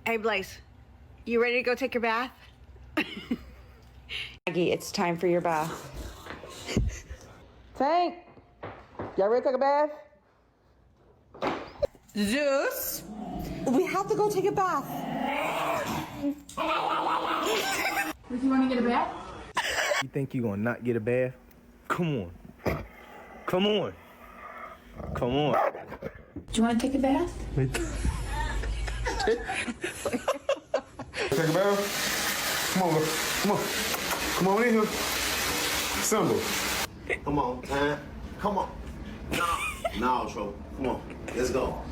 Hey, Blaze, you ready to go take your bath? Maggie, it's time for your bath. Tank, y'all ready to take a bath? Zeus, we have to go take a bath. Would you want to get a bath? You think you gonna not get a bath? Come on. Come on. Come on. Do you want to take a bath? Take a bath? Come on, look. Come on. Come on in here. Simba. Come on, time. Come on. No, trouble. Come on. Let's go.